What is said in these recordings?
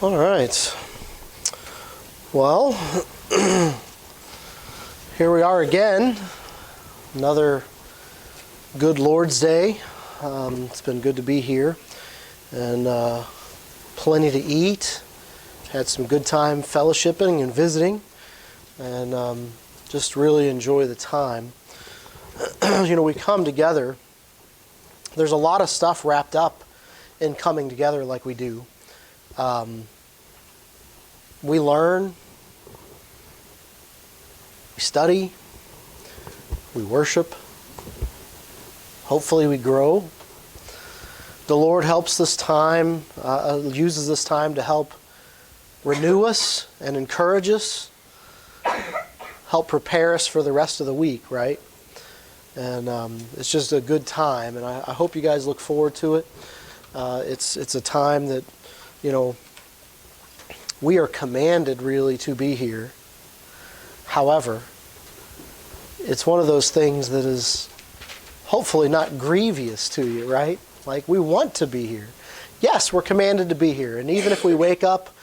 All right. Well, here we are again. Another good Lord's Day. It's been good to be here. And plenty to eat. Had some good time fellowshipping and visiting. And just really enjoy the time. We come together. There's a lot of stuff wrapped up in coming together like we do. We learn, we study, we worship, hopefully we grow. The Lord helps this time, uses this time to help renew us and encourage us, help prepare us for the rest of the week, right? And it's just a good time, and I hope you guys look forward to it. It's a time that, we are commanded really to be here. However, it's one of those things that is hopefully not grievous to you, right? Like, we want to be here. Yes, we're commanded to be here. And even if we wake up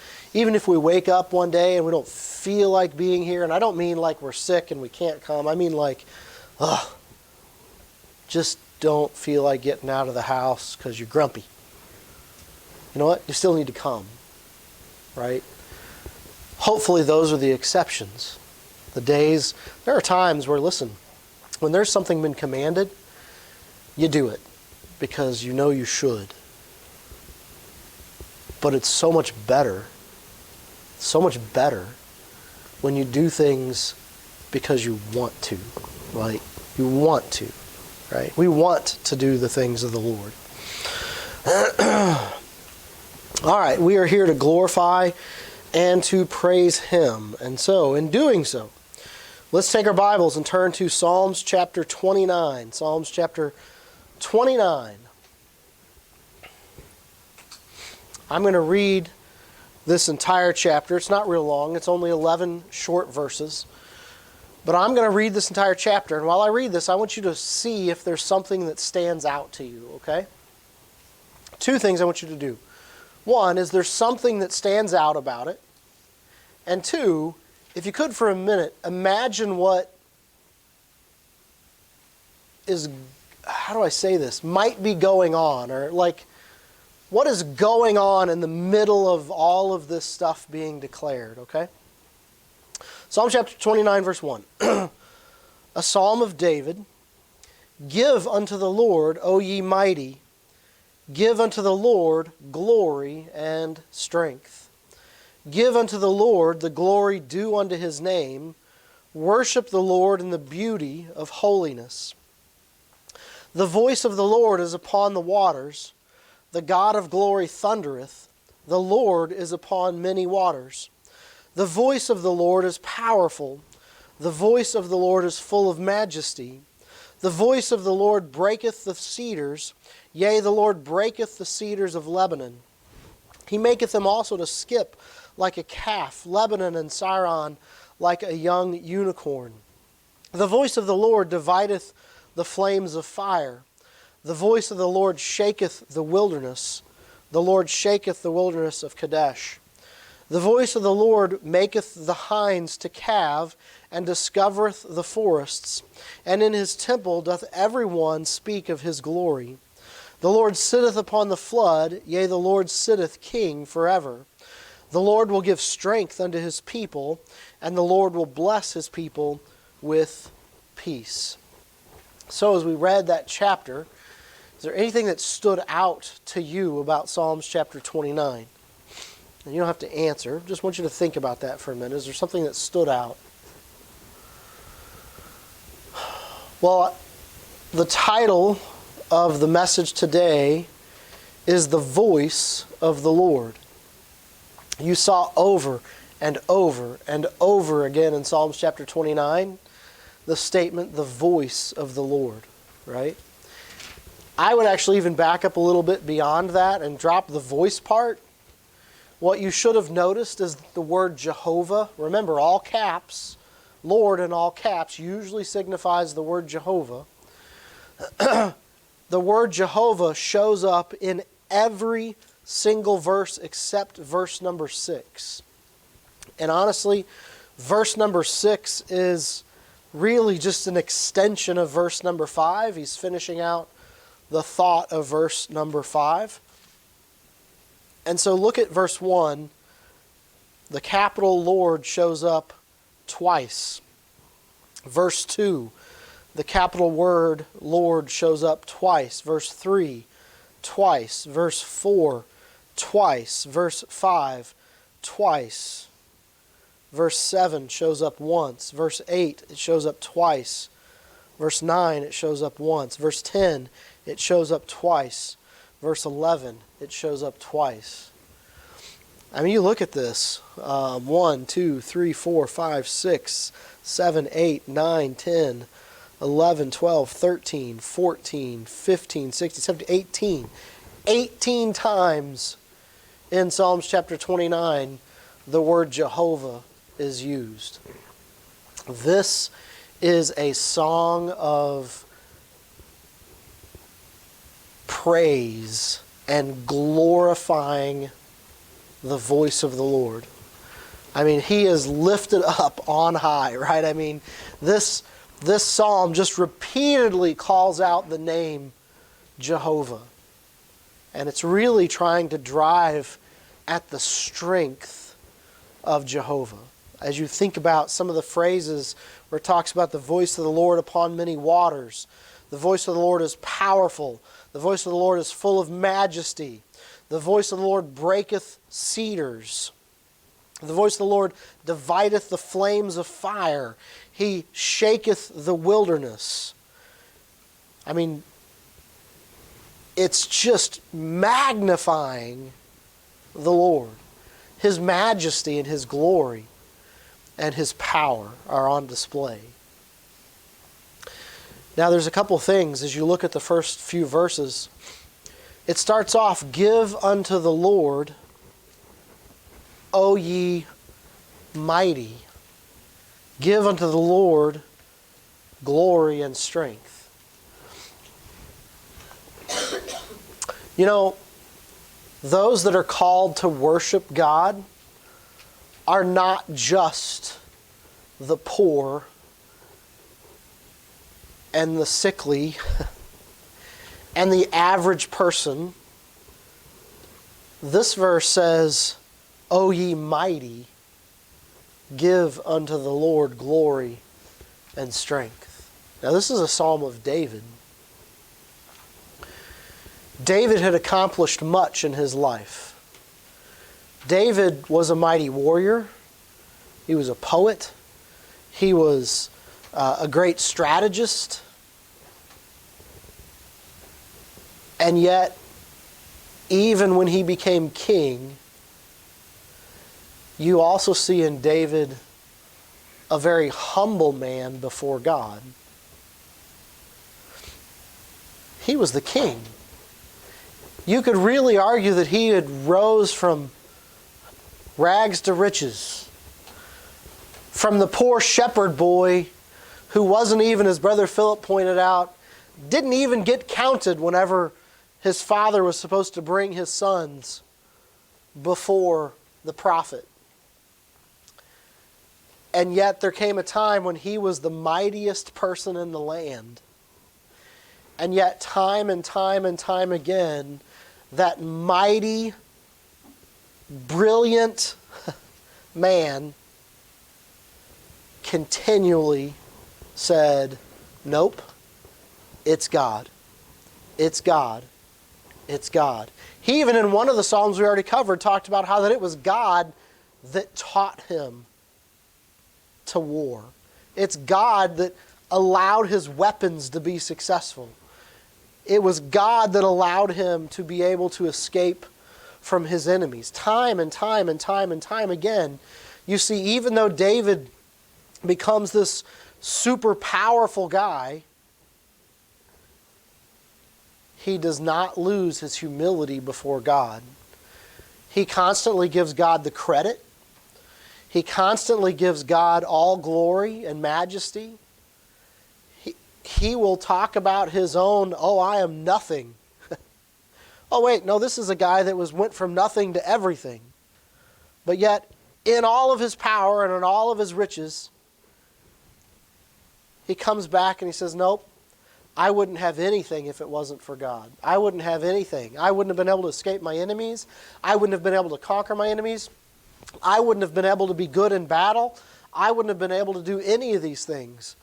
one day and we don't feel like being here, and I don't mean like we're sick and we can't come. I mean like, just don't feel like getting out of the house because you're grumpy. You know what? You still need to come. Right? Hopefully those are the exceptions. There are times where, listen, when there's something been commanded, you do it because you know you should. But it's so much better when you do things because you want to, right? You want to, right? We want to do the things of the Lord. All right, we are here to glorify and to praise Him. And so, in doing so, let's take our Bibles and turn to Psalms chapter 29. Psalms chapter 29. I'm going to read this entire chapter. It's not real long. It's only 11 short verses. But I'm going to read this entire chapter. And while I read this, I want you to see if there's something that stands out to you, okay? Two things I want you to do. One is there's something that stands out about it. And two, if you could for a minute, imagine what is, how do I say this, might be going on, or like, what is going on in the middle of all of this stuff being declared, okay? Psalm chapter 29, verse 1. A psalm of David. Give unto the Lord, O ye mighty, give unto the Lord glory and strength. Give unto the Lord the glory due unto His name. Worship the Lord in the beauty of holiness. The voice of the Lord is upon the waters. The God of glory thundereth. The Lord is upon many waters. The voice of the Lord is powerful. The voice of the Lord is full of majesty. The voice of the Lord breaketh the cedars. Yea, the Lord breaketh the cedars of Lebanon. He maketh them also to skip like a calf, Lebanon and Sirion like a young unicorn. The voice of the Lord divideth the flames of fire. The voice of the Lord shaketh the wilderness. The Lord shaketh the wilderness of Kadesh. The voice of the Lord maketh the hinds to calve, and discovereth the forests. And in His temple doth every one speak of His glory. The Lord sitteth upon the flood, yea, the Lord sitteth king forever. The Lord will give strength unto His people, and the Lord will bless His people with peace. So as we read that chapter, is there anything that stood out to you about Psalms chapter 29? And you don't have to answer. Just want you to think about that for a minute. Is there something that stood out? Well, the title of the message today is The Voice of the Lord. You saw over and over and over again in Psalms chapter 29 the statement, the voice of the Lord, right? I would actually even back up a little bit beyond that and drop the voice part. What you should have noticed is the word Jehovah. Remember, all caps, Lord in all caps usually signifies the word Jehovah. The word Jehovah shows up in every single verse except verse number 6. And honestly, verse number 6 is really just an extension of verse number 5. He's finishing out the thought of verse number 5. And so look at verse 1. The capital Lord shows up twice. Verse 2, the capital word Lord shows up twice. Verse 3, twice. Verse 4, twice. Verse 5, twice. Verse 7 shows up once. Verse 8, it shows up twice. Verse 9, it shows up once. Verse 10, it shows up twice. Verse 11, it shows up twice. I mean, you look at this. 1, 2, 3, 4, 5, 6, 7, 8, 9, 10, 11, 12, 13, 14, 15, 16, 17, 18. 18 times in Psalms chapter 29, the word Jehovah is used. This is a song of praise and glorifying the voice of the Lord. I mean, he is lifted up on high, right? I mean, this psalm just repeatedly calls out the name Jehovah. And it's really trying to drive at the strength of Jehovah. As you think about some of the phrases where it talks about the voice of the Lord upon many waters, the voice of the Lord is powerful, the voice of the Lord is full of majesty, the voice of the Lord breaketh cedars, the voice of the Lord divideth the flames of fire, he shaketh the wilderness. I mean, it's just magnifying the Lord. His majesty and his glory and his power are on display. Now there's a couple things as you look at the first few verses. It starts off, give unto the Lord, O ye mighty. Give unto the Lord glory and strength. You know, those that are called to worship God are not just the poor and the sickly and the average person. This verse says, O ye mighty, give unto the Lord glory and strength. Now this is a psalm of David. David had accomplished much in his life. David was a mighty warrior. He was a poet. He was a great strategist. And yet, even when he became king, you also see in David a very humble man before God. He was the king. You could really argue that he had rose from rags to riches. From the poor shepherd boy who wasn't even, as Brother Philip pointed out, didn't even get counted whenever his father was supposed to bring his sons before the prophet. And yet there came a time when he was the mightiest person in the land. And yet time and time and time again, that mighty, brilliant man continually said, nope, it's God. It's God. It's God. He even in one of the Psalms we already covered talked about how that it was God that taught him to war. It's God that allowed his weapons to be successful. It was God that allowed him to be able to escape from his enemies. Time and time and time and time again, you see, even though David becomes this super powerful guy, he does not lose his humility before God. He constantly gives God the credit. He constantly gives God all glory and majesty. He will talk about his own, oh, I am nothing. oh wait, no, this is a guy that went from nothing to everything. But yet, in all of his power and in all of his riches, he comes back and he says, nope, I wouldn't have anything if it wasn't for God. I wouldn't have anything. I wouldn't have been able to escape my enemies. I wouldn't have been able to conquer my enemies. I wouldn't have been able to be good in battle. I wouldn't have been able to do any of these things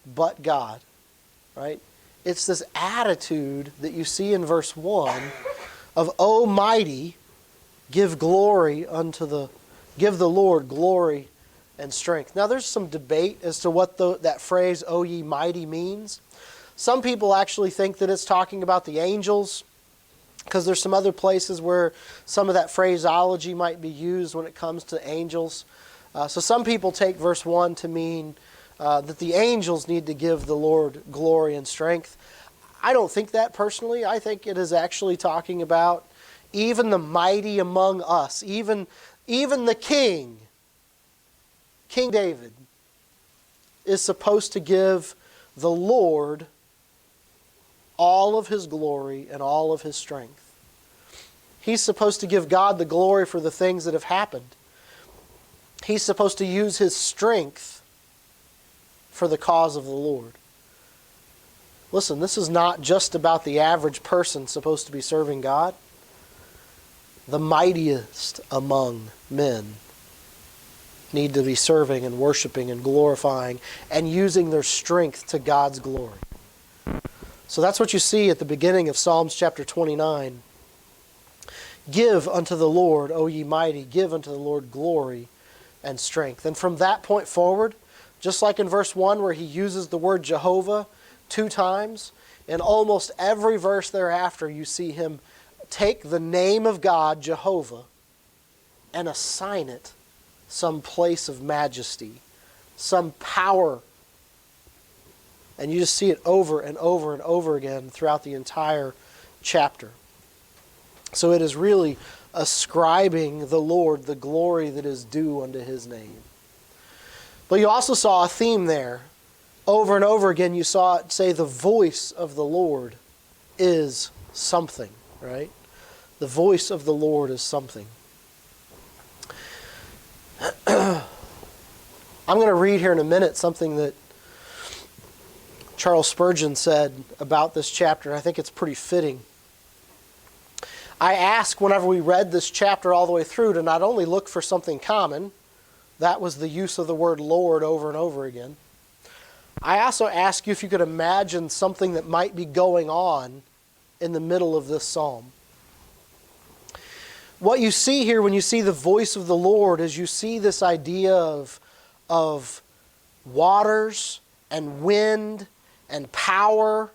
but God. Right? It's this attitude that you see in verse 1 of, O mighty, give the Lord glory and strength. Now there's some debate as to what that phrase, O ye mighty, means. Some people actually think that it's talking about the angels, because there's some other places where some of that phraseology might be used when it comes to angels. So some people take verse 1 to mean that the angels need to give the Lord glory and strength. I don't think that personally. I think it is actually talking about even the mighty among us, even the king, King David, is supposed to give the Lord all of his glory and all of his strength. He's supposed to give God the glory for the things that have happened. He's supposed to use his strength for the cause of the Lord. Listen, this is not just about the average person supposed to be serving God. The mightiest among men need to be serving and worshiping and glorifying and using their strength to God's glory. So that's what you see at the beginning of Psalms chapter 29. Give unto the Lord, O ye mighty, give unto the Lord glory and strength. And from that point forward, just like in verse 1 where he uses the word Jehovah 2 times, in almost every verse thereafter you see him take the name of God, Jehovah, and assign it some place of majesty, some power. And you just see it over and over and over again throughout the entire chapter. So it is really ascribing the Lord the glory that is due unto his name. But you also saw a theme there. Over and over again you saw it say the voice of the Lord is something, right? The voice of the Lord is something. I'm going to read here in a minute something that Charles Spurgeon said about this chapter. I think it's pretty fitting. I ask whenever we read this chapter all the way through to not only look for something common, that was the use of the word Lord over and over again. I also ask you if you could imagine something that might be going on in the middle of this psalm. What you see here when you see the voice of the Lord is you see this idea of waters and wind and power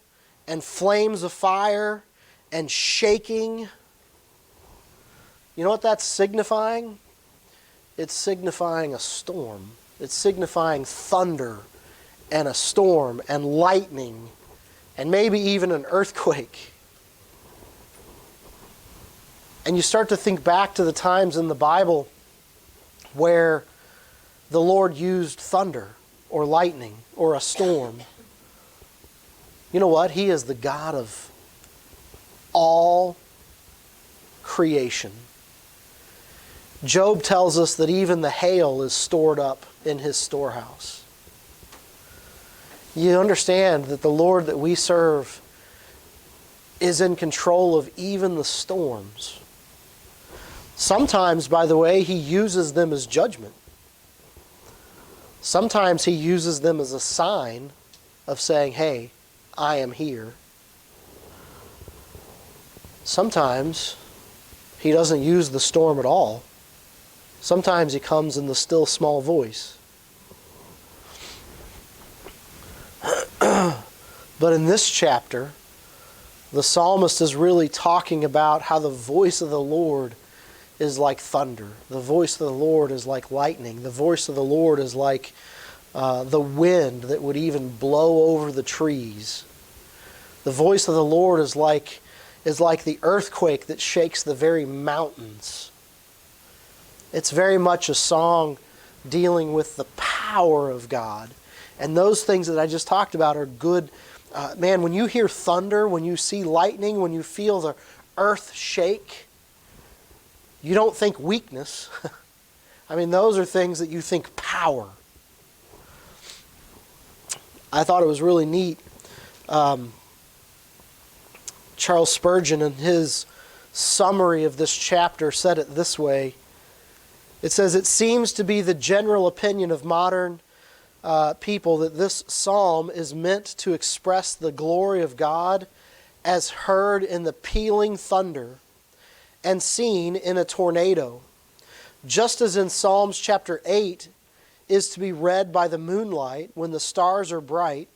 and flames of fire and shaking. You know what that's signifying? It's signifying a storm. It's signifying thunder and a storm and lightning and maybe even an earthquake. And you start to think back to the times in the Bible where the Lord used thunder or lightning or a storm. You know what? He is the God of all creation. Job tells us that even the hail is stored up in his storehouse. You understand that the Lord that we serve is in control of even the storms. Sometimes, by the way, he uses them as judgment. Sometimes he uses them as a sign of saying, hey, I am here. Sometimes he doesn't use the storm at all. Sometimes he comes in the still small voice. But in this chapter, the psalmist is really talking about how the voice of the Lord is like thunder. The voice of the Lord is like lightning. The voice of the Lord is like the wind that would even blow over the trees. The voice of the Lord is like the earthquake that shakes the very mountains. It's very much a song dealing with the power of God. And those things that I just talked about are good. Man, when you hear thunder, when you see lightning, when you feel the earth shake, you don't think weakness. I mean, those are things that you think power. I thought it was really neat. Charles Spurgeon, in his summary of this chapter, said it this way. It says, "It seems to be the general opinion of modern people that this psalm is meant to express the glory of God as heard in the pealing thunder and seen in a tornado, just as in Psalms chapter 8 is to be read by the moonlight when the stars are bright,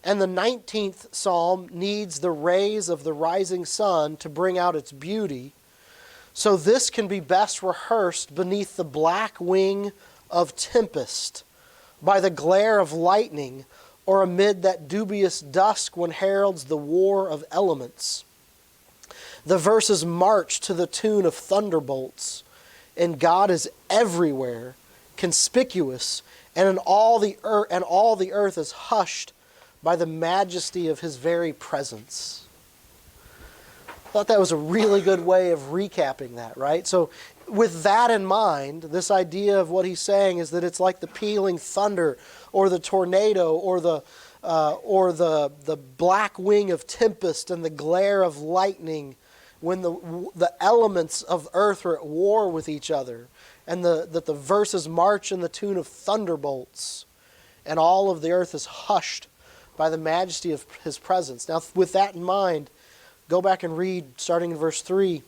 and the 19th psalm needs the rays of the rising sun to bring out its beauty. So this can be best rehearsed beneath the black wing of tempest, by the glare of lightning, or amid that dubious dusk when heralds the war of elements. The verses march to the tune of thunderbolts, and God is everywhere, conspicuous, and all the earth is hushed by the majesty of His very presence." I thought that was a really good way of recapping that, right? So with that in mind, this idea of what he's saying is that it's like the pealing thunder or the tornado or the black wing of tempest and the glare of lightning when the elements of earth are at war with each other, and that the verses march in the tune of thunderbolts, and all of the earth is hushed by the majesty of His presence. Now, with that in mind, go back and read, starting in verse 3.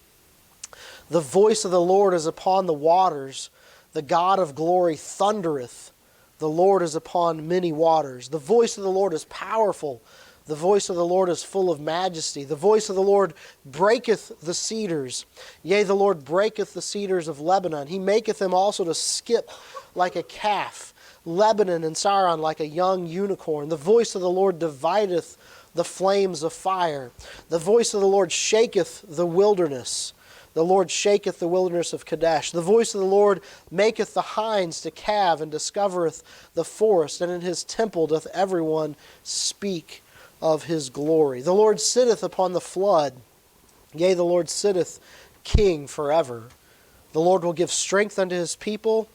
"The voice of the Lord is upon the waters. The God of glory thundereth. The Lord is upon many waters. The voice of the Lord is powerful. The voice of the Lord is full of majesty. The voice of the Lord breaketh the cedars. Yea, the Lord breaketh the cedars of Lebanon. He maketh them also to skip like a calf. Lebanon and Saron like a young unicorn. The voice of the Lord divideth the flames of fire. The voice of the Lord shaketh the wilderness. The Lord shaketh the wilderness of Kadesh. The voice of the Lord maketh the hinds to calve, and discovereth the forest. And in His temple doth everyone speak of His glory. The Lord sitteth upon the flood. Yea, the Lord sitteth King forever. The Lord will give strength unto His people,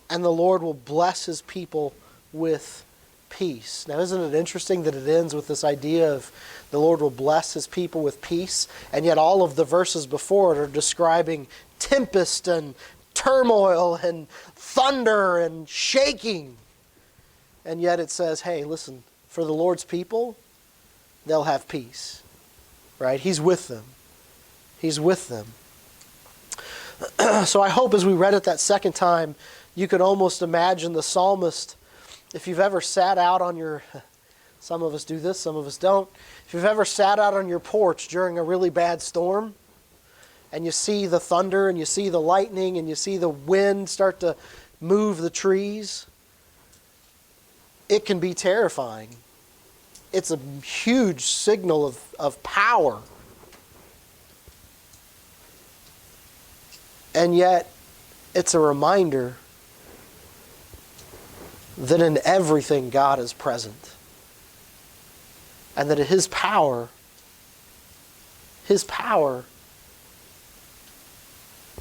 and the Lord will bless His people with peace." Now, isn't it interesting that it ends with this idea of the Lord will bless His people with peace, and yet all of the verses before it are describing tempest and turmoil and thunder and shaking. And yet it says, hey, listen, for the Lord's people, they'll have peace. Right? He's with them. He's with them. So I hope as we read it that second time, you could almost imagine the psalmist, if you've ever sat out on your, some of us do this, some of us don't, if you've ever sat out on your porch during a really bad storm, and you see the thunder, and you see the lightning, and you see the wind start to move the trees, it can be terrifying. It's a huge signal of power. And yet, it's a reminder that in everything God is present. And that His power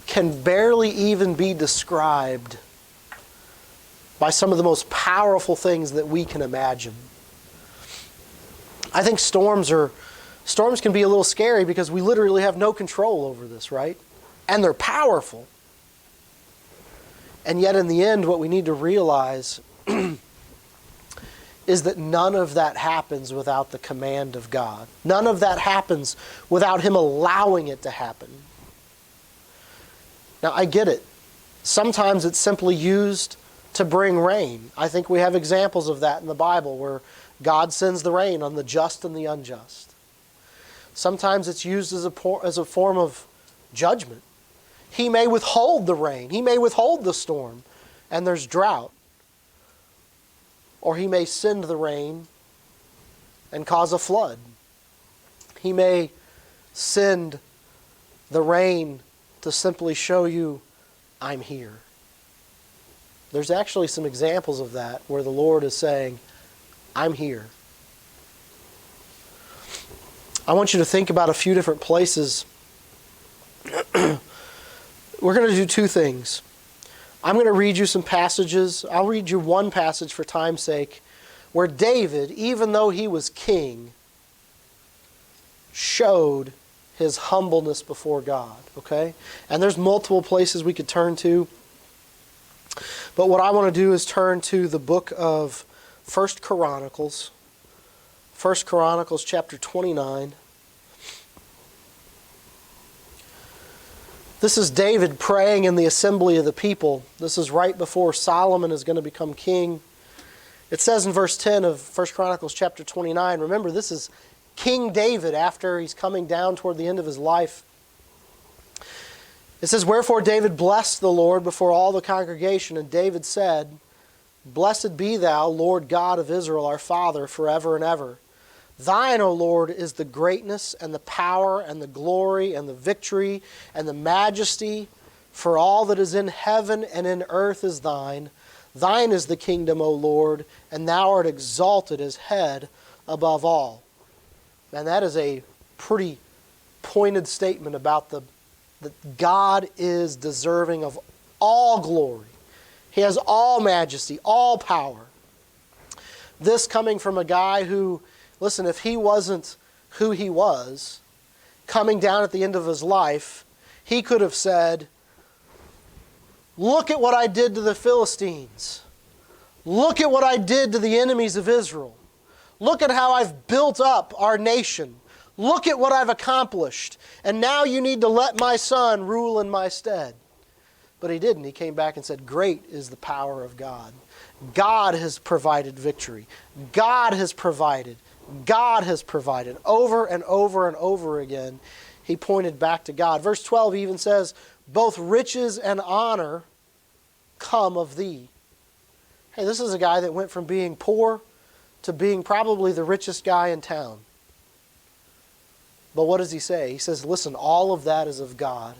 can barely even be described by some of the most powerful things that we can imagine. I think storms can be a little scary because we literally have no control over this, right? And they're powerful. And yet in the end, what we need to realize is that none of that happens without the command of God. None of that happens without Him allowing it to happen. Now, I get it. Sometimes it's simply used to bring rain. I think we have examples of that in the Bible where God sends the rain on the just and the unjust. Sometimes it's used as a form of judgment. He may withhold the rain. He may withhold the storm, and there's drought. Or He may send the rain and cause a flood. He may send the rain to simply show you, I'm here. There's actually some examples of that where the Lord is saying, I'm here. I want you to think about a few different places we're going to do two things. I'm going to read you some passages. I'll read you one passage for time's sake, where David, even though he was king, showed his humbleness before God. Okay? And there's multiple places we could turn to. But what I want to do is turn to the book of 1 Chronicles. 1 Chronicles chapter 29. This is David praying in the assembly of the people. This is right before Solomon is going to become king. It says in verse 10 of 1 Chronicles chapter 29, remember this is King David after he's coming down toward the end of his life. It says, "Wherefore David blessed the Lord before all the congregation, and David said, Blessed be thou, Lord God of Israel, our Father, forever and ever. Thine, O Lord, is the greatness and the power and the glory and the victory and the majesty, for all that is in heaven and in earth is thine. Thine is the kingdom, O Lord, and thou art exalted as head above all." And that is a pretty pointed statement about that God is deserving of all glory. He has all majesty, all power. This coming from a guy who, listen, if he wasn't who he was, coming down at the end of his life, he could have said, "Look at what I did to the Philistines. Look at what I did to the enemies of Israel. Look at how I've built up our nation. Look at what I've accomplished. And now you need to let my son rule in my stead." But he didn't. He came back and said, "Great is the power of God. God has provided victory. God has provided. God has provided." Over and over and over again, he pointed back to God. Verse 12 even says, "Both riches and honor come of thee." Hey, this is a guy that went from being poor to being probably the richest guy in town. But what does he say? He says, listen, all of that is of God.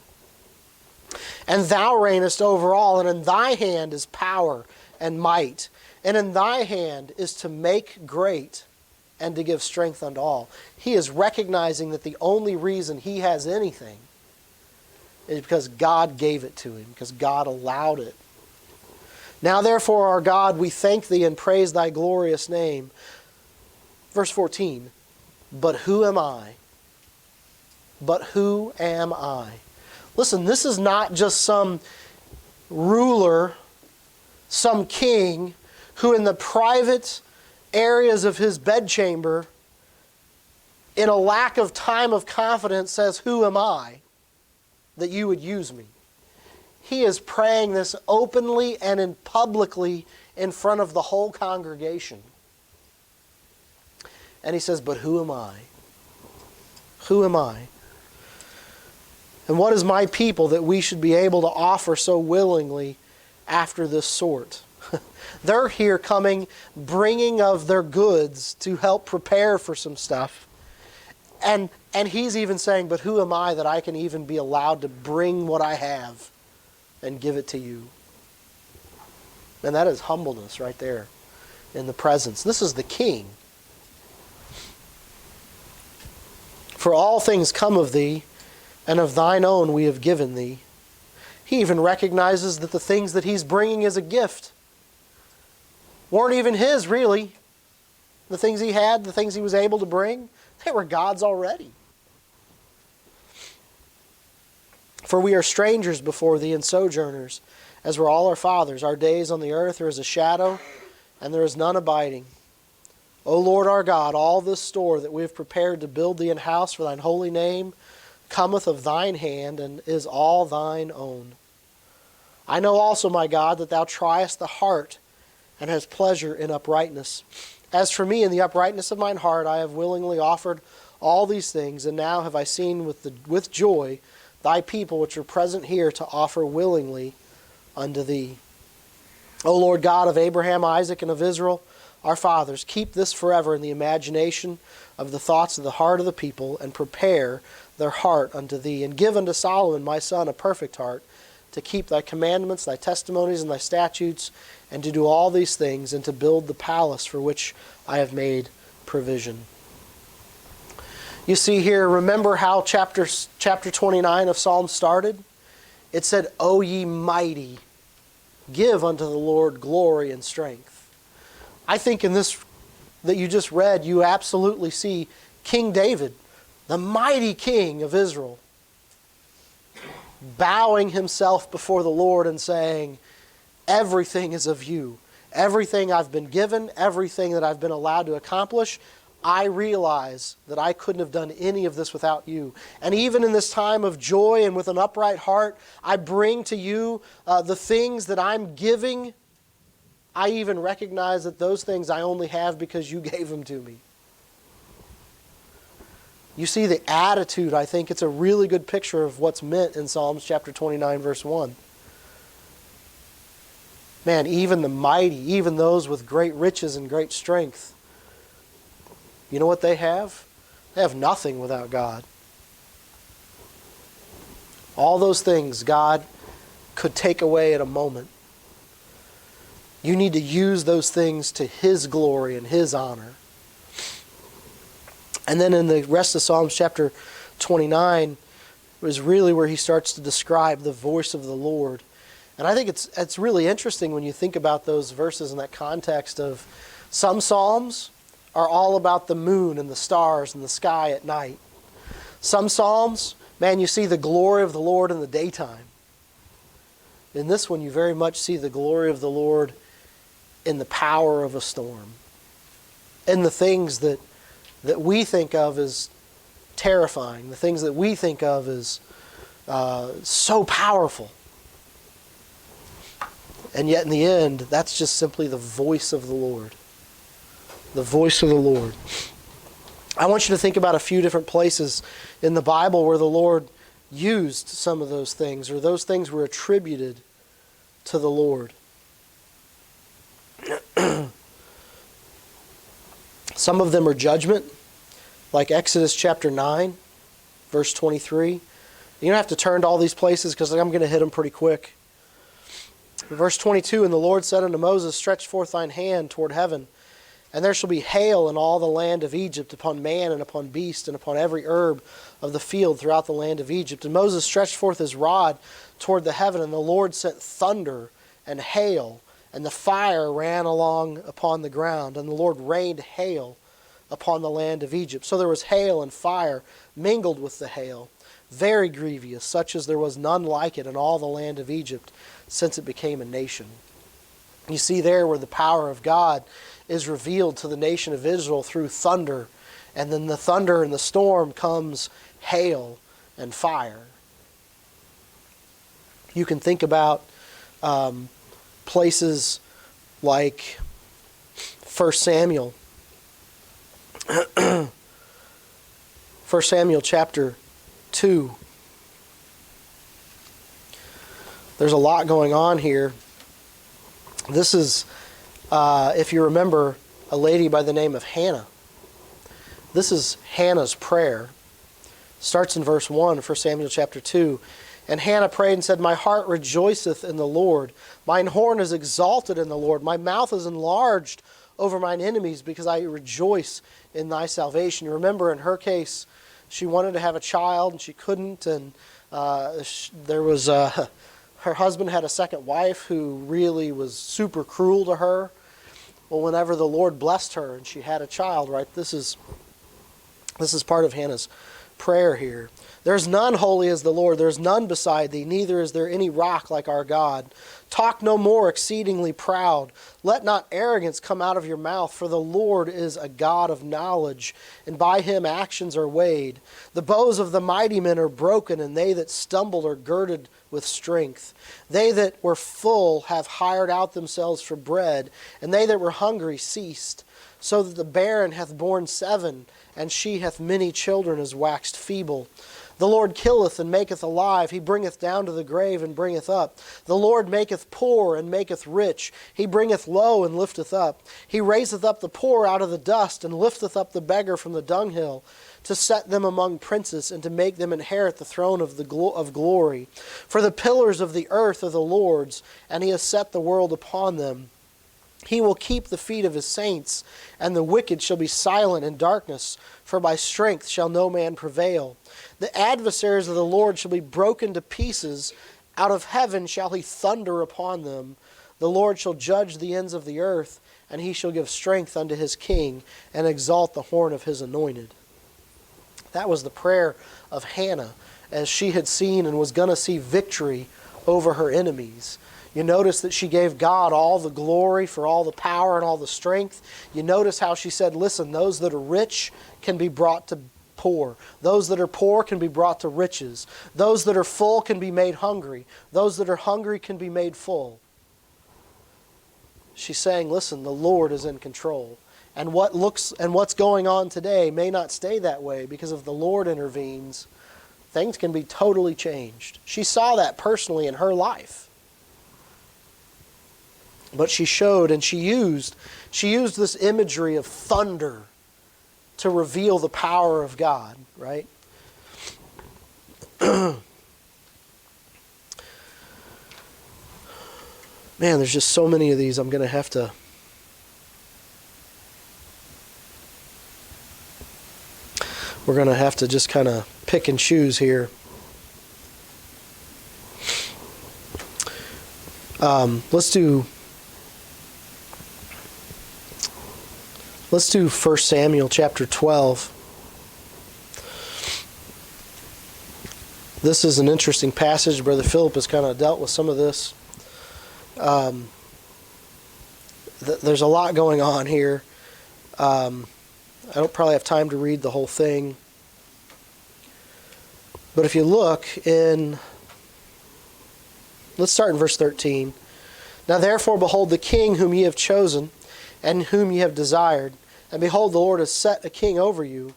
"And thou reignest over all, and in thy hand is power and might, and in thy hand is to make great and to give strength unto all." He is recognizing that the only reason he has anything is because God gave it to him, because God allowed it. "Now therefore, our God, we thank thee and praise thy glorious name." Verse 14, "But who am I? But who am I?" Listen, this is not just some ruler, some king who in the private areas of his bedchamber, in a lack of time of confidence, says, "Who am I that you would use me?" He is praying this openly and publicly in front of the whole congregation. And he says, "But who am I? Who am I? And what is my people that we should be able to offer so willingly after this sort?" They're here coming, bringing of their goods to help prepare for some stuff. And he's even saying, "But who am I that I can even be allowed to bring what I have and give it to you?" And that is humbleness right there in the presence. This is the king. "For all things come of thee, and of thine own we have given thee." He even recognizes that the things that he's bringing as a gift weren't even his, really. The things he had, the things he was able to bring, they were God's already. "For we are strangers before thee and sojourners, as were all our fathers. Our days on the earth are as a shadow, and there is none abiding. O Lord our God, all this store that we have prepared to build thee an house for thine holy name cometh of thine hand, and is all thine own. I know also, my God, that thou triest the heart, and hast pleasure in uprightness. As for me, in the uprightness of mine heart, I have willingly offered all these things, and now have I seen with joy thy people which are present here to offer willingly unto thee. O Lord God of Abraham, Isaac, and of Israel, our fathers, keep this forever in the imagination of the thoughts of the heart of the people, and prepare their heart unto thee. And give unto Solomon my son a perfect heart, to keep thy commandments, thy testimonies, and thy statutes, and to do all these things, and to build the palace for which I have made provision." You see here, remember how chapter 29 of Psalms started? It said, O ye mighty, give unto the Lord glory and strength. I think in this that you just read, you absolutely see King David, the mighty king of Israel, bowing himself before the Lord and saying, everything is of you. Everything I've been given, everything that I've been allowed to accomplish, I realize that I couldn't have done any of this without you. And even in this time of joy and with an upright heart, I bring to you the things that I'm giving. I even recognize that those things I only have because you gave them to me. You see the attitude. I think it's a really good picture of what's meant in Psalms chapter 29, verse 1. Man, even the mighty, even those with great riches and great strength, you know what they have? They have nothing without God. All those things God could take away at a moment. You need to use those things to His glory and His honor. And then in the rest of Psalms chapter 29 is really where he starts to describe the voice of the Lord. And I think it's really interesting when you think about those verses in that context of some psalms are all about the moon and the stars and the sky at night. Some psalms, man, you see the glory of the Lord in the daytime. In this one, you very much see the glory of the Lord in the power of a storm. In the things that we think of as terrifying, the things that we think of as so powerful. And yet in the end, that's just simply the voice of the Lord. The voice of the Lord. I want you to think about a few different places in the Bible where the Lord used some of those things, or those things were attributed to the Lord. Some of them are judgment, like Exodus chapter 9, verse 23. You don't have to turn to all these places because I'm going to hit them pretty quick. Verse 22, and the Lord said unto Moses, stretch forth thine hand toward heaven, and there shall be hail in all the land of Egypt, upon man and upon beast, and upon every herb of the field throughout the land of Egypt. And Moses stretched forth his rod toward the heaven, and the Lord sent thunder and hail, and the fire ran along upon the ground, and the Lord rained hail upon the land of Egypt. So there was hail and fire mingled with the hail, very grievous, such as there was none like it in all the land of Egypt, since it became a nation. You see there where the power of God is revealed to the nation of Israel through thunder, and then the thunder and the storm comes hail and fire. You can think about places like 1 Samuel. 1 Samuel chapter 2. There's a lot going on here. This is, if you remember, a lady by the name of Hannah. This is Hannah's prayer. Starts in verse 1, 1 Samuel chapter 2. And Hannah prayed and said, my heart rejoiceth in the Lord. Mine horn is exalted in the Lord. My mouth is enlarged over mine enemies, because I rejoice in thy salvation. You remember in her case, she wanted to have a child and she couldn't. And there was her husband had a second wife who really was super cruel to her. Well, whenever the Lord blessed her and she had a child, right? This is part of Hannah's prayer here. There's none holy as the Lord. There's none beside thee. Neither is there any rock like our God. Talk no more exceedingly proud. Let not arrogance come out of your mouth, for the Lord is a God of knowledge, and by him actions are weighed. The bows of the mighty men are broken, and they that stumble are girded with strength. They that were full have hired out themselves for bread, and they that were hungry ceased. So that the barren hath borne 7, and she hath many children, is waxed feeble. The Lord killeth and maketh alive. He bringeth down to the grave and bringeth up. The Lord maketh poor and maketh rich. He bringeth low and lifteth up. He raiseth up the poor out of the dust, and lifteth up the beggar from the dunghill, to set them among princes, and to make them inherit the throne of glory. For the pillars of the earth are the Lord's, and he has set the world upon them. He will keep the feet of his saints, and the wicked shall be silent in darkness, for by strength shall no man prevail. The adversaries of the Lord shall be broken to pieces Out of heaven shall he thunder upon them. The Lord shall judge the ends of the earth, and he shall give strength unto his king, and exalt the horn of his anointed. That was the prayer of Hannah, as she had seen and was going to see victory over her enemies. You notice that she gave God all the glory for all the power and all the strength. You notice how she said, listen, those that are rich can be brought to poor. Those that are poor can be brought to riches. Those that are full can be made hungry. Those that are hungry can be made full. She's saying, listen, the Lord is in control. And what's going on today may not stay that way, because if the Lord intervenes, things can be totally changed. She saw that personally in her life. But she showed and she used this imagery of thunder to reveal the power of God, right? Man, there's just so many of these I'm going to have to... We're going to have to just kind of pick and choose here. Let's do 1 Samuel chapter 12. This is an interesting passage. Brother Philip has kind of dealt with some of this. There's a lot going on here. I don't probably have time to read the whole thing. But if you look in... Let's start in verse 13. Now therefore, behold, the king whom ye have chosen, and whom ye have desired, and behold, the Lord has set a king over you.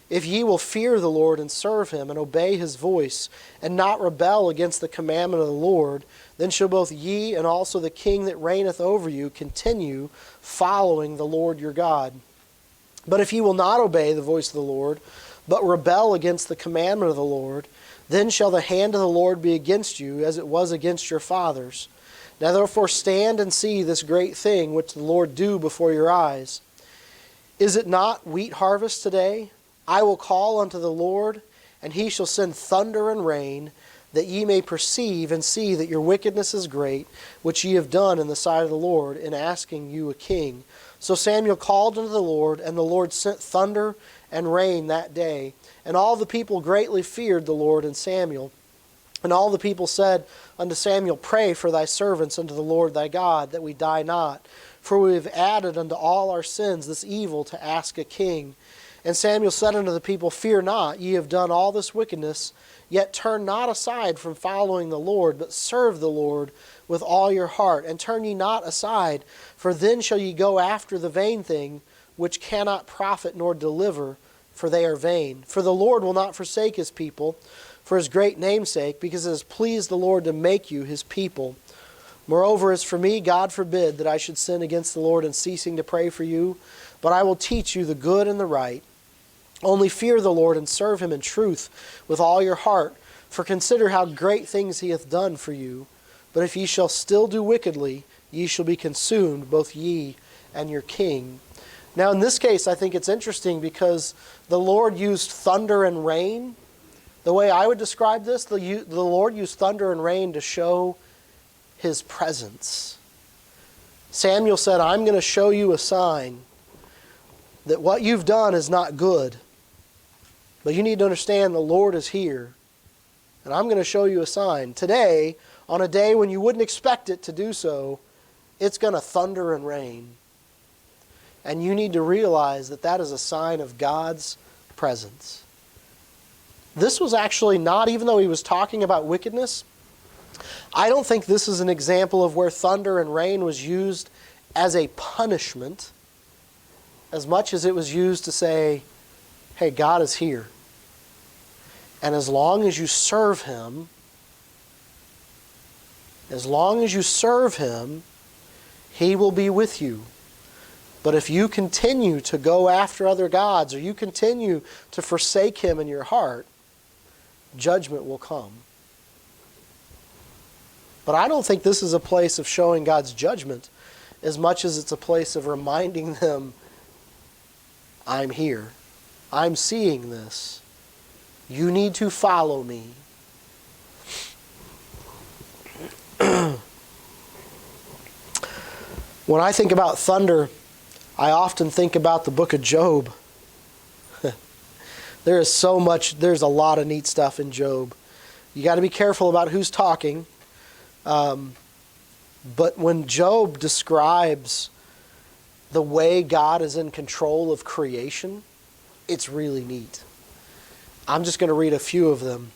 If ye will fear the Lord and serve him, and obey his voice, and not rebel against the commandment of the Lord, then shall both ye and also the king that reigneth over you continue following the Lord your God. But if ye will not obey the voice of the Lord, but rebel against the commandment of the Lord, then shall the hand of the Lord be against you, as it was against your fathers. Now therefore stand and see this great thing which the Lord do before your eyes. Is it not wheat harvest today? I will call unto the Lord, and he shall send thunder and rain, that ye may perceive and see that your wickedness is great, which ye have done in the sight of the Lord, in asking you a king. So Samuel called unto the Lord, and the Lord sent thunder and rain that day. And all the people greatly feared the Lord and Samuel. And all the people said unto Samuel, Pray for thy servants unto the Lord thy God, that we die not. For we have added unto all our sins this evil to ask a king. And Samuel said unto the people, Fear not, ye have done all this wickedness, yet turn not aside from following the Lord, but serve the Lord with all your heart. And turn ye not aside, for then shall ye go after the vain thing, which cannot profit nor deliver, for they are vain. For the Lord will not forsake his people, for his great name's sake, because it has pleased the Lord to make you his people. Moreover, as for me, God forbid that I should sin against the Lord in ceasing to pray for you, but I will teach you the good and the right. Only fear the Lord and serve him in truth with all your heart, for consider how great things he hath done for you. But if ye shall still do wickedly, ye shall be consumed, both ye and your king. Now in this case, I think it's interesting because the Lord used thunder and rain. The way I would describe this, the Lord used thunder and rain to show his presence. Samuel said, I'm going to show you a sign that what you've done is not good. But you need to understand the Lord is here. And I'm going to show you a sign. Today, on a day when you wouldn't expect it to do so, it's going to thunder and rain. And you need to realize that that is a sign of God's presence. This was actually not, even though he was talking about wickedness, I don't think this is an example of where thunder and rain was used as a punishment, as much as it was used to say, hey, God is here. And as long as you serve him, he will be with you. But if you continue to go after other gods, or you continue to forsake him in your heart, judgment will come. But I don't think this is a place of showing God's judgment as much as it's a place of reminding them, I'm here. I'm seeing this. You need to follow me. When I think about thunder, I often think about the book of Job. There is so much, there's a lot of neat stuff in Job. You got to be careful about who's talking. But when Job describes the way God is in control of creation, it's really neat. I'm just going to read a few of them.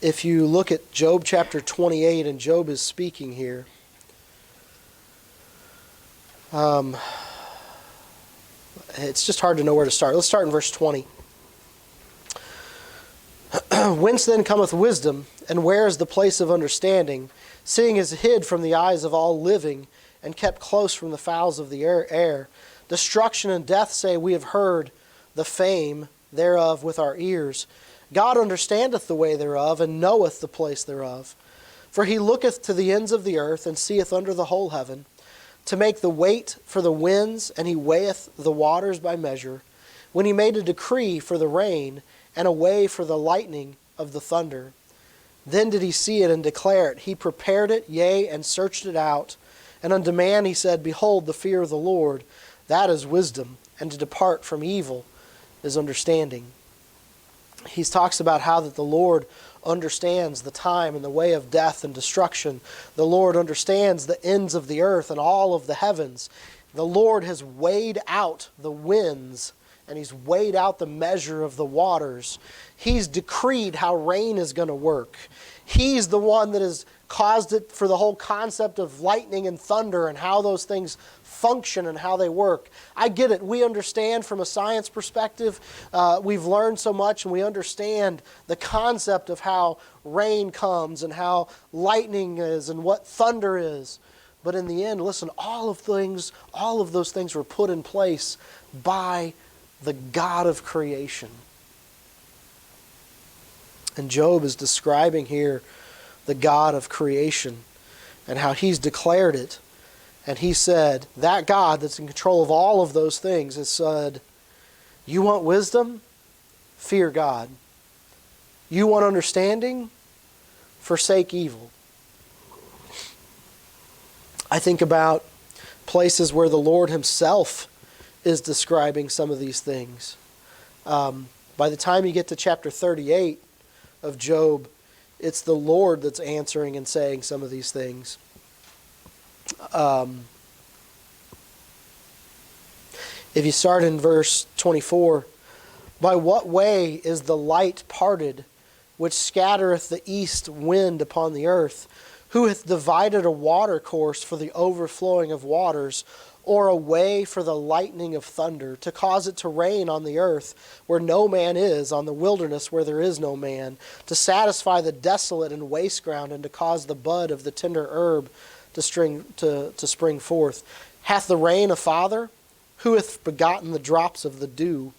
If you look at Job chapter 28, and Job is speaking here, it's just hard to know where to start. Let's start in verse 20. Whence then cometh wisdom, and where is the place of understanding, seeing is hid from the eyes of all living, and kept close from the fowls of the air? Destruction and death say, we have heard the fame thereof with our ears. God understandeth the way thereof, and knoweth the place thereof. For he looketh to the ends of the earth, and seeth under the whole heaven, to make the weight for the winds, and he weigheth the waters by measure. When he made a decree for the rain, and a way for the lightning of the thunder. Then did he see it and declare it. He prepared it, yea, and searched it out. And unto man he said, behold, the fear of the Lord, that is wisdom, and to depart from evil is understanding. He talks about how that the Lord understands the time and the way of death and destruction. The Lord understands the ends of the earth and all of the heavens. The Lord has weighed out the winds, and he's weighed out the measure of the waters. He's decreed how rain is going to work. He's the one that has caused it for the whole concept of lightning and thunder and how those things function and how they work. I get it. We understand from a science perspective. We've learned so much, and we understand the concept of how rain comes and how lightning is and what thunder is. But in the end, listen, all of those things were put in place by the God of creation. And Job is describing here the God of creation and how he's declared it. And he said, that God that's in control of all of those things has said, you want wisdom? Fear God. You want understanding? Forsake evil. I think about places where the Lord himself is describing some of these things. By the time you get to chapter 38 of Job, it's the Lord that's answering and saying some of these things. If you start in verse 24, by what way is the light parted, which scattereth the east wind upon the earth? Who hath divided a water course for the overflowing of waters, or a way for the lightning of thunder, to cause it to rain on the earth where no man is, on the wilderness where there is no man, to satisfy the desolate and waste ground, and to cause the bud of the tender herb to spring forth? Hath the rain a father? Who hath begotten the drops of the dew?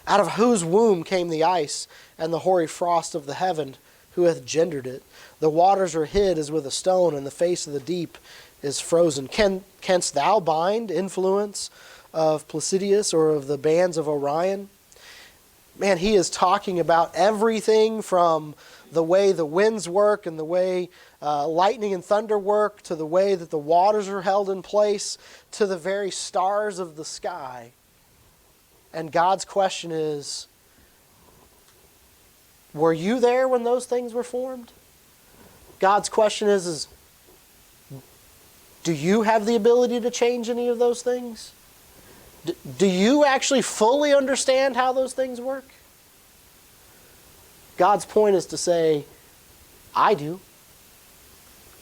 Out of whose womb came the ice, and the hoary frost of the heaven? Who hath gendered it? The waters are hid as with a stone, and the face of the deep is frozen. Canst thou bind influence of Placidius, or of the bands of Orion? Man, he is talking about everything from the way the winds work and the way lightning and thunder work, to the way that the waters are held in place, to the very stars of the sky. And God's question is, were you there when those things were formed? God's question is do you have the ability to change any of those things? Do you actually fully understand how those things work? God's point is to say, I do.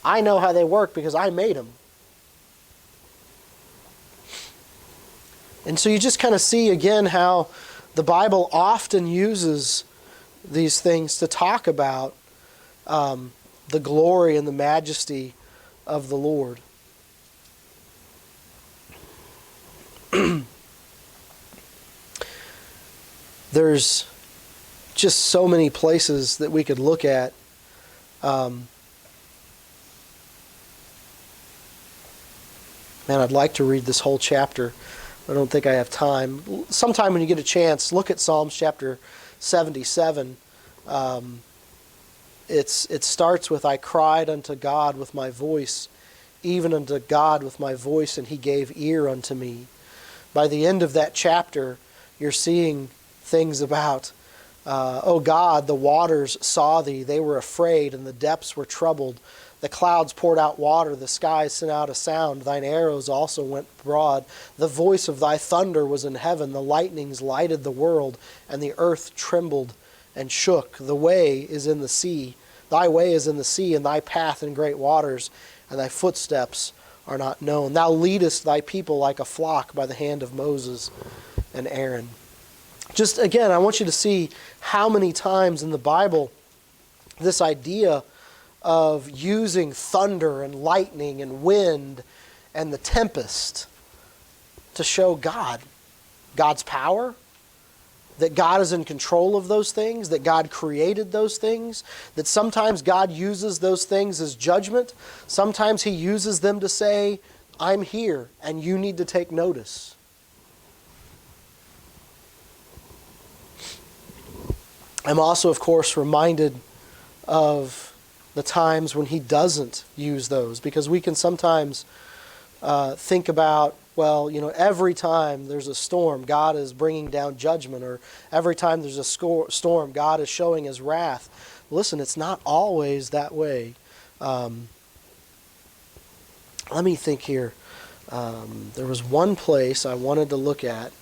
I know how they work because I made them. And so you just kind of see again how the Bible often uses these things to talk about the glory and the majesty of the Lord. There's just so many places that we could look at. Man, I'd like to read this whole chapter. I don't think I have time. Sometime when you get a chance, look at Psalms chapter 77. It starts with, I cried unto God with my voice even unto God with my voice, and he gave ear unto me. By the end of that chapter, you're seeing things about, O God, the waters saw thee, they were afraid, and the depths were troubled. The clouds poured out water, the skies sent out a sound, thine arrows also went abroad. The voice of thy thunder was in heaven, the lightnings lighted the world, and the earth trembled and shook. The way is in the sea, thy way is in the sea, and thy path in great waters, and thy footsteps are not known. Thou leadest thy people like a flock by the hand of Moses and Aaron. Just again, I want you to see how many times in the Bible this idea of using thunder and lightning and wind and the tempest to show God's power, that God is in control of those things, that God created those things, that sometimes God uses those things as judgment. Sometimes he uses them to say, I'm here and you need to take notice. I'm also, of course, reminded of the times when he doesn't use those, because we can sometimes think about, well, every time there's a storm, God is bringing down judgment, or every time there's a storm, God is showing his wrath. Listen, it's not always that way. Let me think here. There was one place I wanted to look at.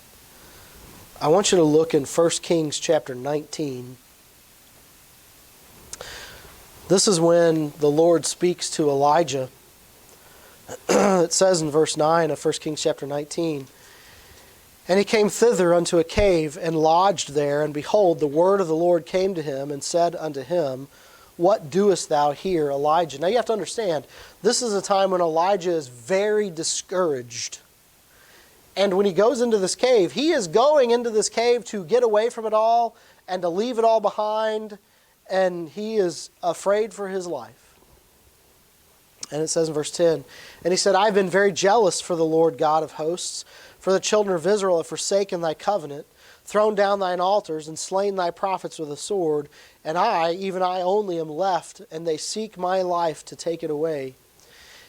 I want you to look in 1 Kings chapter 19. This is when the Lord speaks to Elijah. It says in verse 9 of 1 Kings chapter 19, And he came thither unto a cave, and lodged there, and behold, the word of the Lord came to him, and said unto him, What doest thou here, Elijah? Now you have to understand, this is a time when Elijah is very discouraged. And when he goes into this cave, he is going into this cave to get away from it all, and to leave it all behind, and he is afraid for his life. And it says in verse 10, And he said, I have been very jealous for the Lord God of hosts, for the children of Israel have forsaken thy covenant, thrown down thine altars, and slain thy prophets with a sword. And I, even I only, am left, and they seek my life to take it away.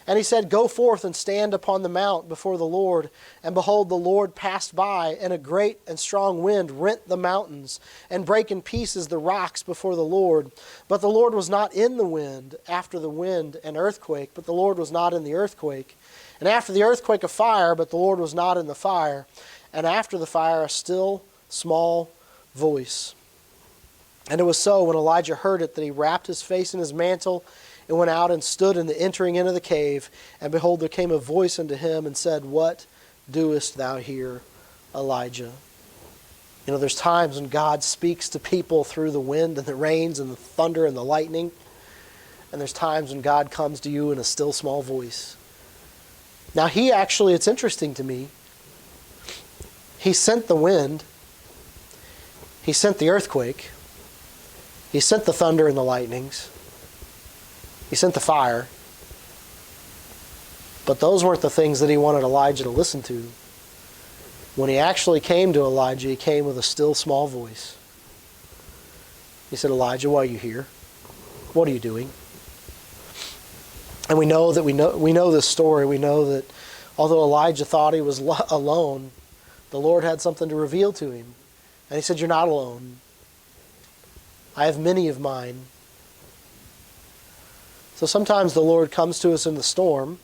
And he said, Go forth and stand upon the mount before the Lord. And behold, the Lord passed by, and a great and strong wind rent the mountains, and brake in pieces the rocks before the Lord. But the Lord was not in the wind. After the wind, an earthquake, but the Lord was not in the earthquake. And after the earthquake, a fire, but the Lord was not in the fire. And after the fire, a still small voice. And it was so, when Elijah heard it, that he wrapped his face in his mantle, and went out and stood in the entering into the cave. And behold, there came a voice unto him, and said, What doest thou here, Elijah? There's times when God speaks to people through the wind and the rains and the thunder and the lightning. And there's times when God comes to you in a still small voice. Now it's interesting to me, he sent the wind, he sent the earthquake, he sent the thunder and the lightnings, he sent the fire, but those weren't the things that he wanted Elijah to listen to. When he actually came to Elijah, he came with a still small voice. He said, Elijah, why are you here? What are you doing? And we know this story. We know that although Elijah thought he was alone, the Lord had something to reveal to him. And he said, You're not alone. I have many of mine. So sometimes the Lord comes to us in the storm,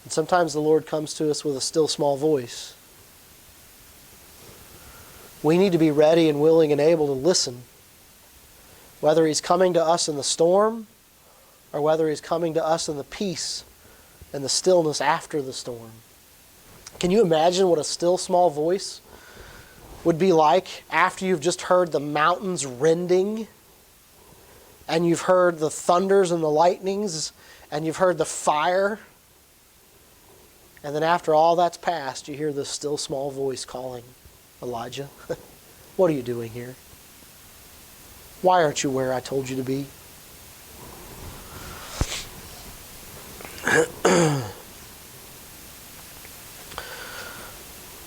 and sometimes the Lord comes to us with a still small voice. We need to be ready and willing and able to listen, whether he's coming to us in the storm or whether he's coming to us in the peace and the stillness after the storm. Can you imagine what a still small voice would be like after you've just heard the mountains rending, and you've heard the thunders and the lightnings, and you've heard the fire, and then after all that's passed, you hear this still small voice calling, Elijah, what are you doing here? Why aren't you where I told you to be?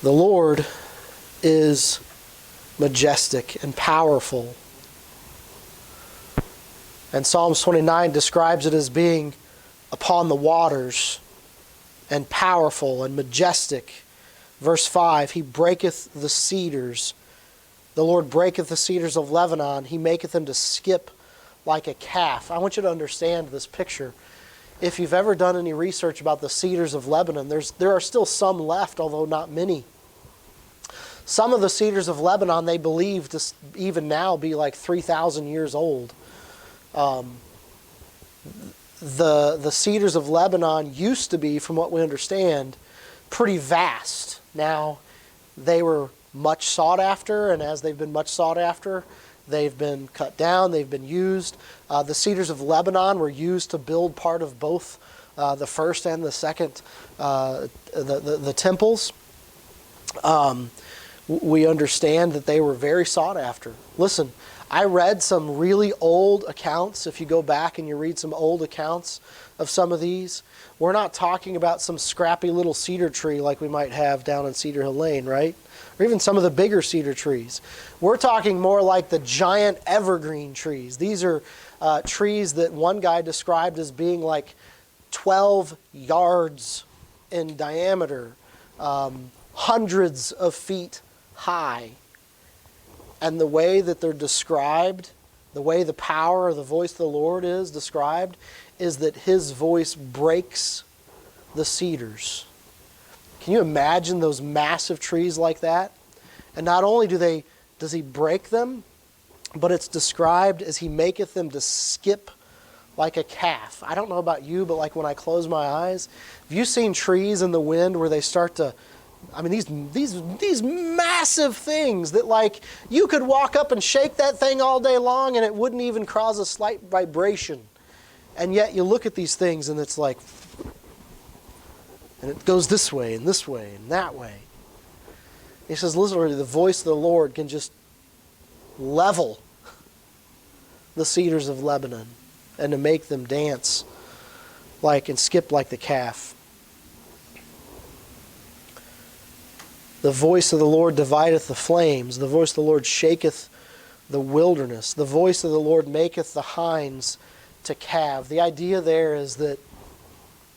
The Lord is majestic and powerful. And Psalms 29 describes it as being upon the waters, and powerful and majestic. Verse 5, he breaketh the cedars. The Lord breaketh the cedars of Lebanon. He maketh them to skip like a calf. I want you to understand this picture. If you've ever done any research about the cedars of Lebanon, there are still some left, although not many. Some of the cedars of Lebanon, they believe to even now be like 3,000 years old. The cedars of Lebanon used to be, from what we understand, pretty vast. Now, they were much sought after, and as they've been much sought after, they've been cut down, they've been used. The cedars of Lebanon were used to build part of both the first and the second, the temples. We understand that they were very sought after. Listen, I read some really old accounts. If you go back and you read some old accounts of some of these, we're not talking about some scrappy little cedar tree like we might have down in Cedar Hill Lane, right? Or even some of the bigger cedar trees. We're talking more like the giant evergreen trees. These are trees that one guy described as being like 12 yards in diameter, hundreds of feet high. And the way that they're described, the way the power of the voice of the Lord is described, is that his voice breaks the cedars. Can you imagine those massive trees like that? And not only does he break them, but it's described as he maketh them to skip like a calf. I don't know about you, but like when I close my eyes, have you seen trees in the wind where they start to, I mean, these massive things that like you could walk up and shake that thing all day long and it wouldn't even cause a slight vibration. And yet you look at these things and it's like, and it goes this way and that way. He says, literally, the voice of the Lord can just level the cedars of Lebanon and to make them dance like and skip like the calf. The voice of the Lord divideth the flames. The voice of the Lord shaketh the wilderness. The voice of the Lord maketh the hinds to calve. The idea there is that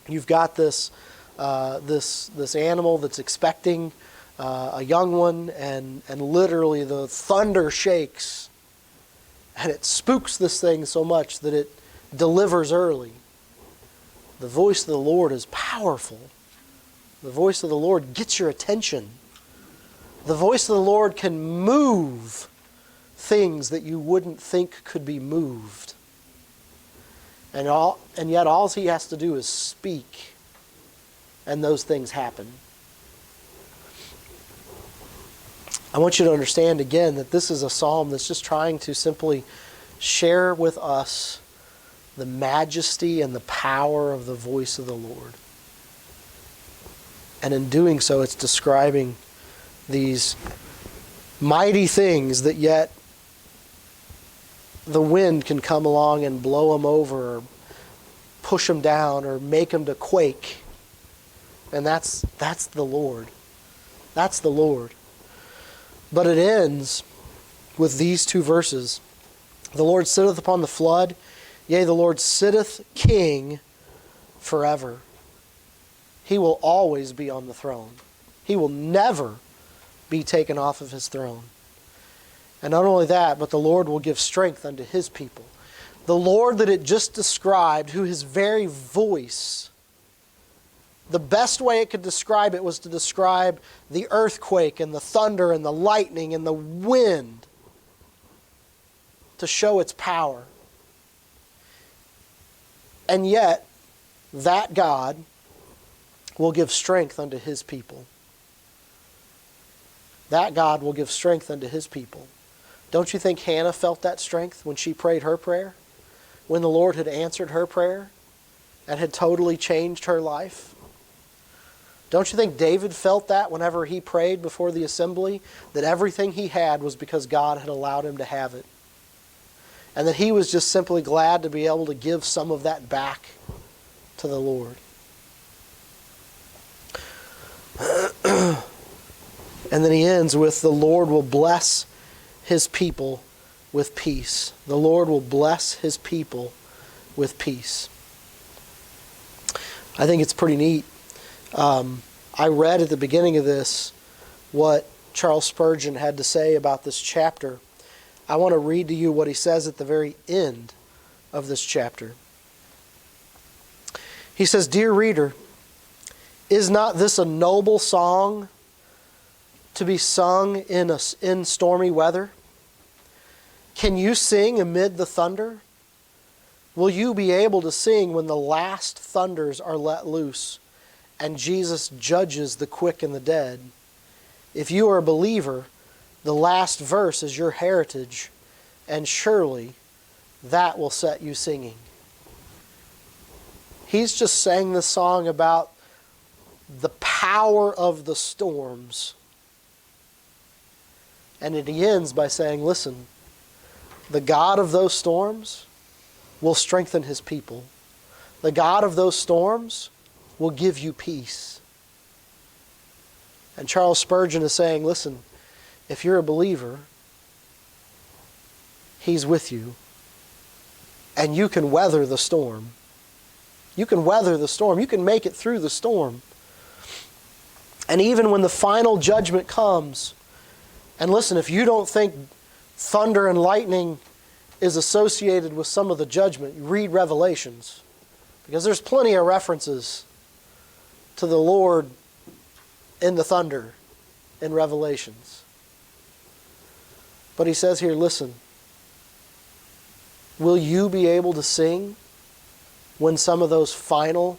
you've got this animal that's expecting a young one, and literally the thunder shakes, and it spooks this thing so much that it delivers early. The voice of the Lord is powerful. The voice of the Lord gets your attention. The voice of the Lord can move things that you wouldn't think could be moved. And yet all he has to do is speak, and those things happen. I want you to understand again that this is a psalm that's just trying to simply share with us the majesty and the power of the voice of the Lord. And in doing so, it's describing these mighty things that yet the wind can come along and blow them over or push them down or make them to quake. And that's the Lord. That's the Lord. But it ends with these two verses. The Lord sitteth upon the flood, yea, the Lord sitteth king forever. He will always be on the throne. He will never be taken off of his throne. And not only that, but the Lord will give strength unto his people. The Lord that it just described, who his very voice, the best way it could describe it was to describe the earthquake and the thunder and the lightning and the wind to show its power. And yet, that God will give strength unto his people. That God will give strength unto his people. Don't you think Hannah felt that strength when she prayed her prayer? When the Lord had answered her prayer and had totally changed her life? Don't you think David felt that whenever he prayed before the assembly, that everything he had was because God had allowed him to have it? And that he was just simply glad to be able to give some of that back to the Lord. And then he ends with, the Lord will bless his people with peace. The Lord will bless his people with peace. I think it's pretty neat. I read at the beginning of this what Charles Spurgeon had to say about this chapter. I want to read to you what he says at the very end of this chapter. He says, "Dear reader, is not this a noble song to be sung in stormy weather? Can you sing amid the thunder? Will you be able to sing when the last thunders are let loose and Jesus judges the quick and the dead? If you are a believer, the last verse is your heritage, and surely that will set you singing." He's just sang this song about the power of the storms. And he ends by saying, listen, the God of those storms will strengthen His people. The God of those storms will give you peace. And Charles Spurgeon is saying, listen, if you're a believer, He's with you. And you can weather the storm. You can weather the storm. You can make it through the storm. And even when the final judgment comes, and listen, if you don't think thunder and lightning is associated with some of the judgment, you read Revelations. Because there's plenty of references to the Lord in the thunder in Revelations. But he says here, listen, will you be able to sing when some of those final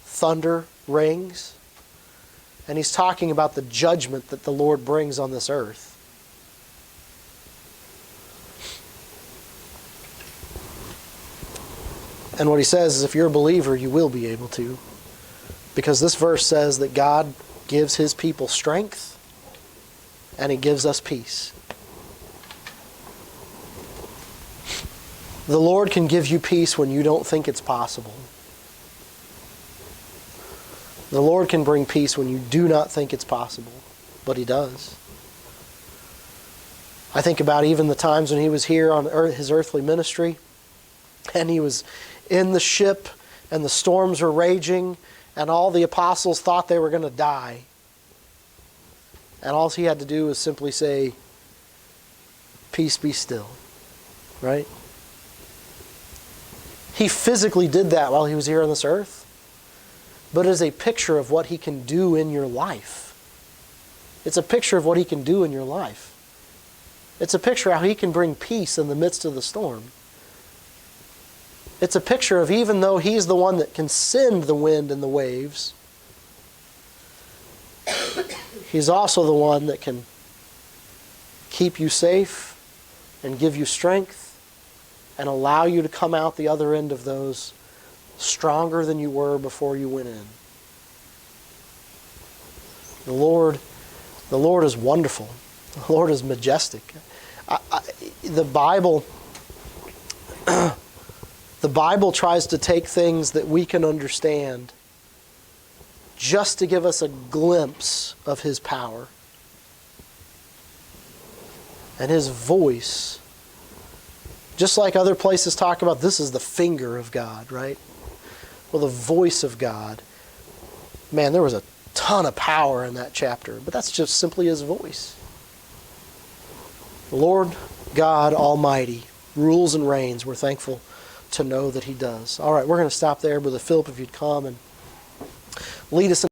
thunder rings? And he's talking about the judgment that the Lord brings on this earth. And what he says is if you're a believer, you will be able to. Because this verse says that God gives His people strength and He gives us peace. The Lord can give you peace when you don't think it's possible. The Lord can bring peace when you do not think it's possible, but He does. I think about even the times when He was here on His earthly ministry, and He was in the ship, and the storms were raging, and all the apostles thought they were going to die. And all He had to do was simply say, "Peace be still." Right? He physically did that while He was here on this earth. But it is a picture of what He can do in your life. It's a picture of what He can do in your life. It's a picture of how He can bring peace in the midst of the storm. It's a picture of even though He's the one that can send the wind and the waves, He's also the one that can keep you safe and give you strength and allow you to come out the other end of those stronger than you were before you went in. The Lord is wonderful. The Lord is majestic. The Bible tries to take things that we can understand just to give us a glimpse of His power. And His voice, just like other places talk about, this is the finger of God, right? Well, the voice of God. Man, there was a ton of power in that chapter, but that's just simply His voice. The Lord God Almighty rules and reigns. We're thankful to know that He does. All right, we're going to stop there. Brother Philip, if you'd come and lead us in